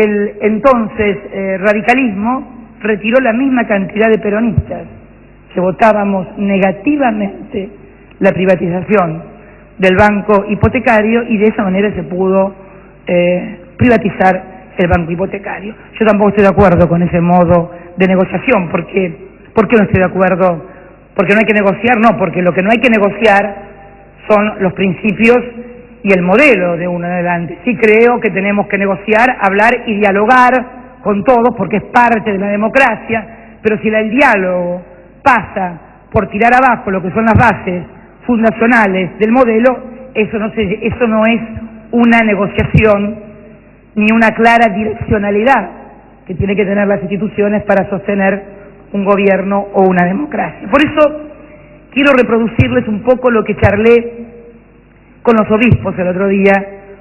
el entonces radicalismo retiró la misma cantidad de peronistas que votábamos negativamente la privatización del banco hipotecario, y de esa manera se pudo privatizar el banco hipotecario. Yo tampoco estoy de acuerdo con ese modo de negociación. ¿Por qué no estoy de acuerdo? ¿Porque no hay que negociar? No, porque lo que no hay que negociar son los principios y el modelo de uno en adelante. Sí creo que tenemos que negociar, hablar y dialogar con todos, porque es parte de la democracia, pero si el diálogo pasa por tirar abajo lo que son las bases fundacionales del modelo, eso no es una negociación ni una clara direccionalidad que tiene que tener las instituciones para sostener un gobierno o una democracia. Por eso quiero reproducirles un poco lo que charlé con los obispos el otro día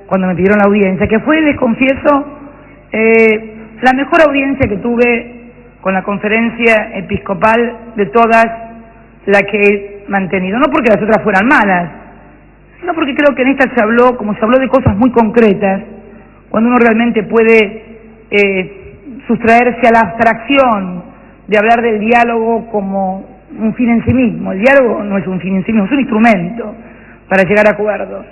cuando me pidieron la audiencia, que fue, les confieso, la mejor audiencia que tuve con la conferencia episcopal de todas las que he mantenido. No porque las otras fueran malas, sino porque creo que en esta se habló, como se habló de cosas muy concretas, cuando uno realmente puede sustraerse a la abstracción de hablar del diálogo como un fin en sí mismo. El diálogo no es un fin en sí mismo, es un instrumento para llegar a acuerdos.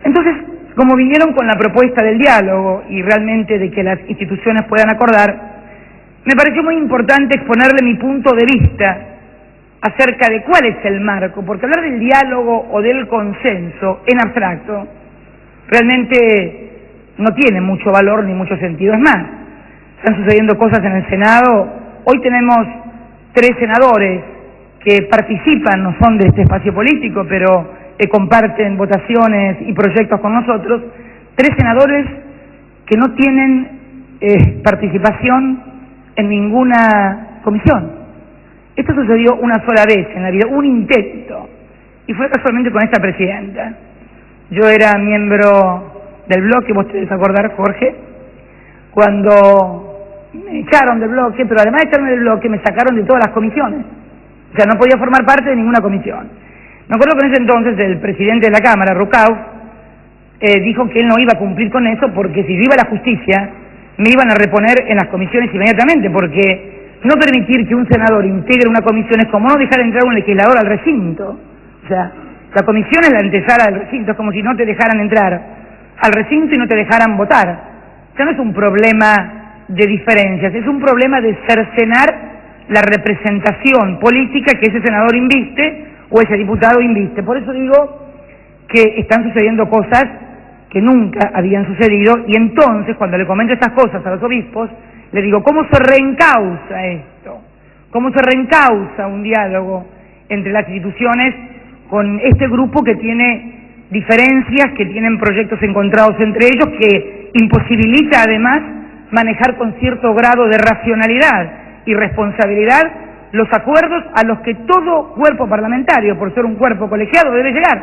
Entonces, como vinieron con la propuesta del diálogo y realmente de que las instituciones puedan acordar, me pareció muy importante exponerle mi punto de vista acerca de cuál es el marco, porque hablar del diálogo o del consenso en abstracto realmente no tiene mucho valor ni mucho sentido. Es más, están sucediendo cosas en el Senado. Hoy tenemos 3 senadores que participan, no son de este espacio político, pero comparten votaciones y proyectos con nosotros, 3 senadores que no tienen participación en ninguna comisión. Esto sucedió una sola vez en la vida, un intento, y fue casualmente con esta presidenta. Yo era miembro del bloque, vos te debes acordar, Jorge, cuando me echaron del bloque, pero además de echarme del bloque me sacaron de todas las comisiones. O sea, no podía formar parte de ninguna comisión. Me acuerdo que en ese entonces el presidente de la Cámara, Rucau, dijo que él no iba a cumplir con eso porque si yo iba a la justicia me iban a reponer en las comisiones inmediatamente, porque no permitir que un senador integre una comisión es como no dejar entrar un legislador al recinto. O sea, la comisión es la antesala del recinto, es como si no te dejaran entrar al recinto y no te dejaran votar. O sea, no es un problema de diferencias, es un problema de cercenar la representación política que ese senador inviste o ese diputado inviste. Por eso digo que están sucediendo cosas que nunca habían sucedido, y entonces cuando le comento estas cosas a los obispos, le digo, ¿cómo se reencausa esto? ¿Cómo se reencausa un diálogo entre las instituciones con este grupo que tiene diferencias, que tienen proyectos encontrados entre ellos, que imposibilita además manejar con cierto grado de racionalidad y responsabilidad los acuerdos a los que todo cuerpo parlamentario, por ser un cuerpo colegiado, debe llegar?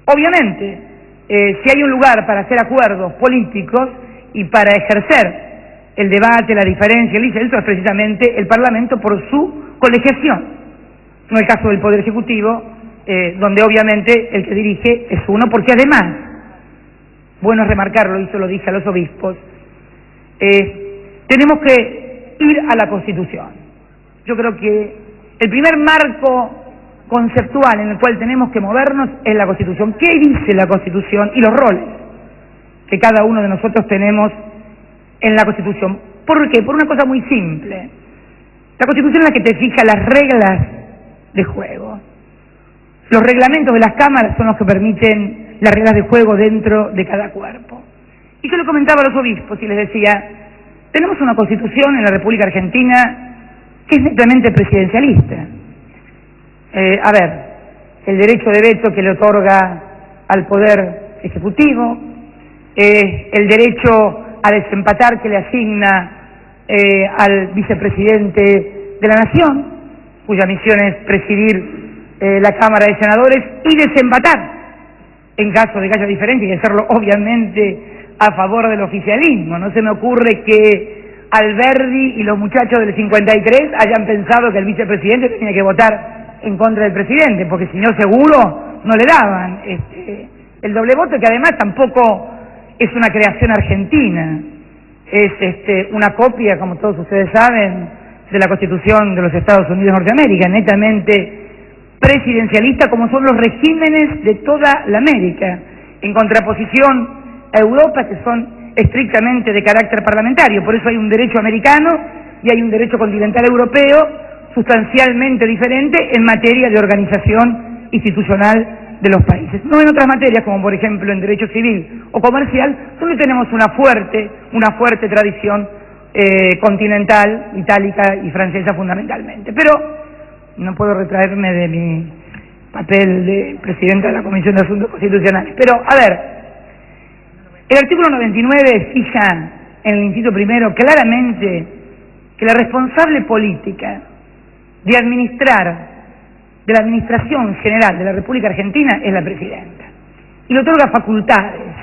Obviamente, si hay un lugar para hacer acuerdos políticos y para ejercer el debate, la diferencia, el disenso, es precisamente el Parlamento por su colegiación. No el caso del Poder Ejecutivo, donde obviamente el que dirige es uno, porque además, bueno es remarcarlo, y eso lo dije a los obispos, tenemos que ir a la Constitución. Yo creo que el primer marco conceptual en el cual tenemos que movernos es la Constitución. ¿Qué dice la Constitución y los roles que cada uno de nosotros tenemos en la Constitución? ¿Por qué? Por una cosa muy simple. La Constitución es la que te fija las reglas de juego. Los reglamentos de las cámaras son los que permiten las reglas de juego dentro de cada cuerpo. Y yo le comentaba a los obispos y les decía, tenemos una Constitución en la República Argentina que es netamente presidencialista. A ver, el derecho de veto que le otorga al Poder Ejecutivo, el derecho a desempatar que le asigna al vicepresidente de la Nación, cuya misión es presidir la Cámara de Senadores y desempatar en caso de que haya diferencia, y hacerlo obviamente a favor del oficialismo. No se me ocurre que Alberdi y los muchachos del 53 hayan pensado que el vicepresidente tenía que votar en contra del presidente, porque si no seguro no le daban el doble voto, que además tampoco es una creación argentina. es una copia, como todos ustedes saben, de la Constitución de los Estados Unidos de Norteamérica, netamente presidencialista, como son los regímenes de toda la América, en contraposición a Europa, que son estrictamente de carácter parlamentario. Por eso hay un derecho americano y hay un derecho continental europeo sustancialmente diferente en materia de organización institucional de los países. No en otras materias, como por ejemplo en derecho civil o comercial, donde tenemos una fuerte tradición continental, itálica y francesa fundamentalmente. Pero no puedo retraerme de mi papel de presidenta de la Comisión de Asuntos Constitucionales. Pero, a ver, el artículo 99 fija en el inciso primero claramente que la responsable política de la administración general de la República Argentina es la presidenta. Y le otorga facultades.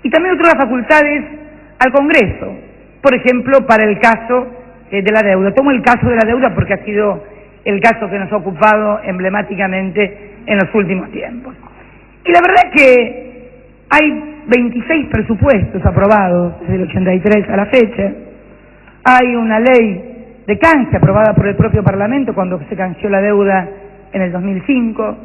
Y también otorga facultades al Congreso, por ejemplo, para el caso de la deuda. Tomo el caso de la deuda porque ha sido el caso que nos ha ocupado emblemáticamente en los últimos tiempos. Y la verdad es que hay 26 presupuestos aprobados desde el 83 a la fecha. Hay una ley de canje aprobada por el propio Parlamento cuando se canjeó la deuda en el 2005.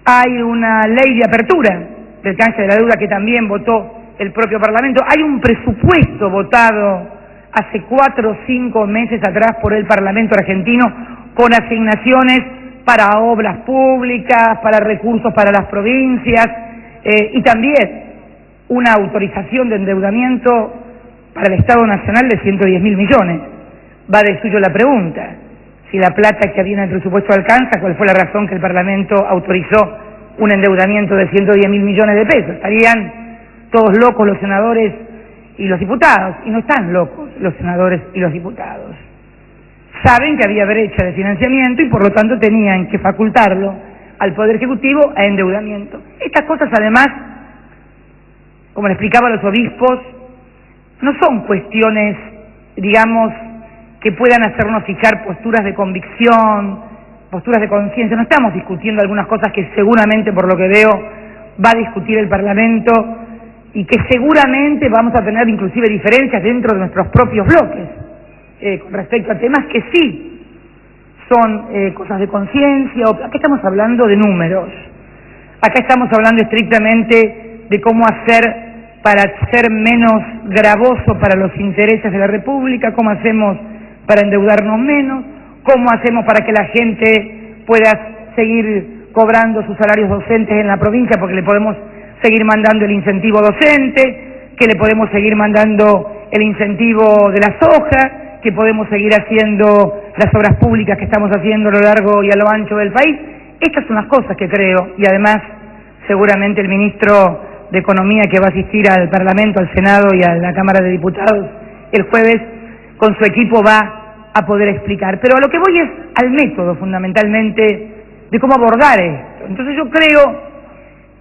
Hay una ley de apertura del canje de la deuda que también votó el propio Parlamento. Hay un presupuesto votado hace 4 o 5 meses atrás por el Parlamento argentino con asignaciones para obras públicas, para recursos para las provincias y también una autorización de endeudamiento para el Estado Nacional de 110.000 millones. Va de suyo la pregunta, si la plata que había en el presupuesto alcanza, ¿cuál fue la razón que el Parlamento autorizó un endeudamiento de 110.000 millones de pesos? Estarían todos locos los senadores y los diputados, y no están locos los senadores y los diputados. Saben que había brecha de financiamiento y por lo tanto tenían que facultarlo al Poder Ejecutivo a endeudamiento. Estas cosas además, como le explicaba a los obispos, no son cuestiones, digamos, que puedan hacernos fijar posturas de convicción, posturas de conciencia. No estamos discutiendo algunas cosas que seguramente, por lo que veo, va a discutir el Parlamento y que seguramente vamos a tener inclusive diferencias dentro de nuestros propios bloques con respecto a temas que sí son cosas de conciencia. Acá estamos hablando de números, acá estamos hablando estrictamente de cómo hacer para ser menos gravoso para los intereses de la República, cómo hacemos para endeudarnos menos, cómo hacemos para que la gente pueda seguir cobrando sus salarios docentes en la provincia, porque le podemos seguir mandando el incentivo docente, que le podemos seguir mandando el incentivo de la soja, que podemos seguir haciendo las obras públicas que estamos haciendo a lo largo y a lo ancho del país. Estas son las cosas que creo, y además seguramente el ministro de Economía que va a asistir al Parlamento, al Senado y a la Cámara de Diputados el jueves, con su equipo va a poder explicar. Pero a lo que voy es al método, fundamentalmente, de cómo abordar esto. Entonces yo creo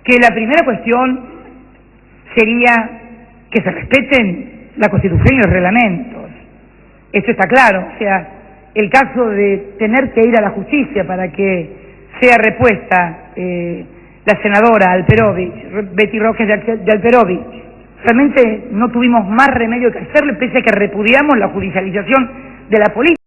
que la primera cuestión sería que se respeten la Constitución y los reglamentos. Esto está claro. O sea, el caso de tener que ir a la justicia para que sea repuesta la senadora Alperovich, Betty Roques de Alperovich, realmente no tuvimos más remedio que hacerle, pese a que repudiamos la judicialización de la política.